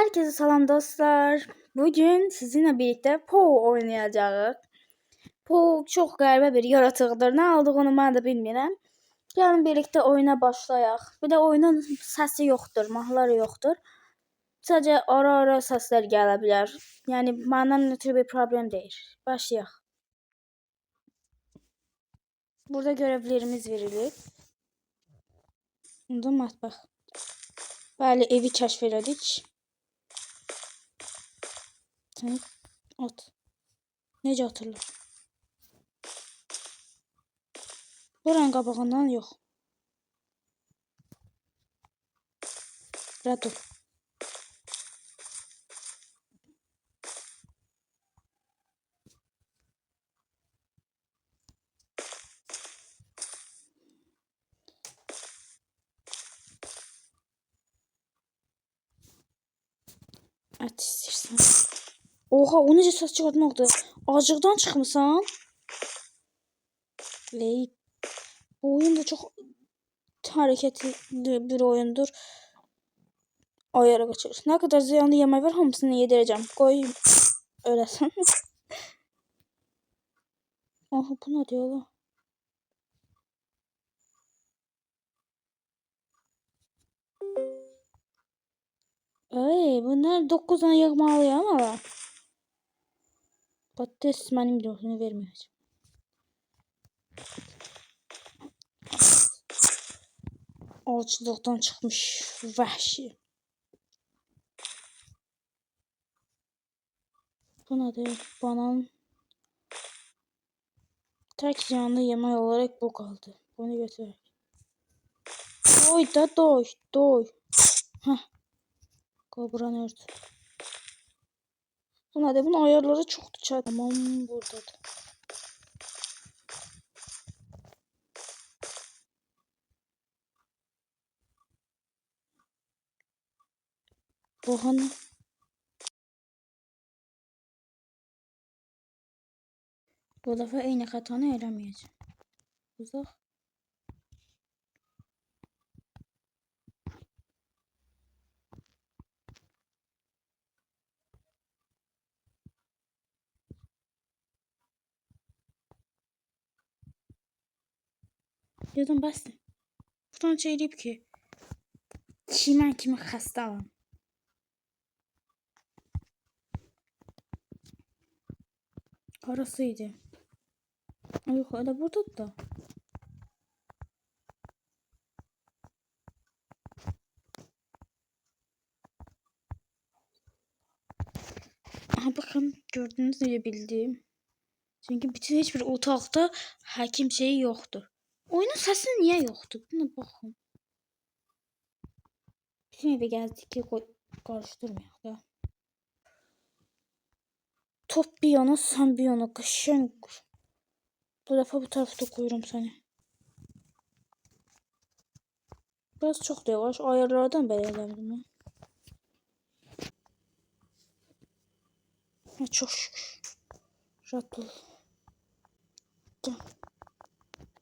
Herkese salam dostlar. Bugün sizinle birlikte Poe oynayacağız. Poe çok qəribə bir yaratıqdır. Nə olduğunu mən də bilmirəm. Gəlin birlikte oyuna başlayaq. Bir də oyunun səsi yoxdur, mahnıları yoxdur. Sadəcə ara-ara səslər gələ bilər. Yəni məndən ötürü bir problem deyil. Başlayaq. Burada görevlerimiz verilir. Bunda mətbəx. Bəli, evi kəşf elədik. Sen at. Necə atırlar? Buranın qabağından yox. Rədd ol. Ət istəyirsən. Oha, o necə səs çıxartmaqdır? Acıqdan çıxmısan? Ey, bu oyun da çox hərəkətli bir oyundur. Ayara qaçır. Nə qədər ziyanlı yemək var, hamısını yedirəcəm. Qoy öləsən. Aha, bu nə deyir ola? Ey, bunlar 9 tane yığmalıyam ama. Patates mənim yoxunu verməyəcəm. Ağaçlıqdan çıxmış vəhşi. Bu nədir? Banan. Tək canlı yemək olaraq bu qaldı. Bunu götürək. Doy da doy, doy. Heh. Qobran ördü. Bu nədir? Bunun ayarları çoxdur. Tamam, buradadır. Boğanı. Bu dəfə eyni xətanı eləməyəcəm. Uzaq. Dedim bəsdir. Buradan çeyriyib ki, çimən kimi xəstə alam. Harasıydı? Yox, elə buradadır da. Aha, baxın, gördünüz necə bildim. Çünki bütün heç bir otaqda həkim şeyi yoxdur. Oyunun səsi niyə yoxdur? Buna baxın. Bütün evi gəzdik ki, qarışdırmayaq da. Top bir yana, sən bir yana. Qəşəng. Bu dəfə bu tərəfdə qoyuram səni. Biraz çox da yavaş. Ayarlardan belə elədim mən. Çox şükür. Rahat ol. Gel.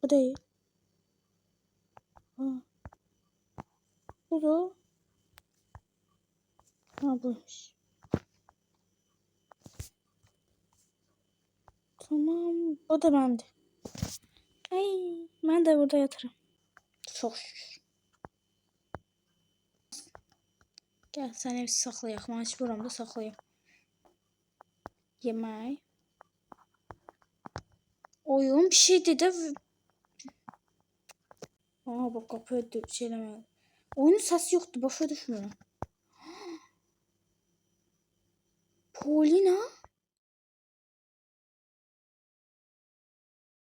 Bu değil. Ha. Bu da. Ha, buymuş. Tamam. O da bende. Ay, ben de burada yatırım. Çok şükür. Gel seni bir saxlayaq. Mən heç buramda saxlayım. Yemək. Oyun bir şeydi də. Aha, bak qapı ödü bir şey eləməli. Oyunun səsi yoxdur. Başa düşmürəm. Polina?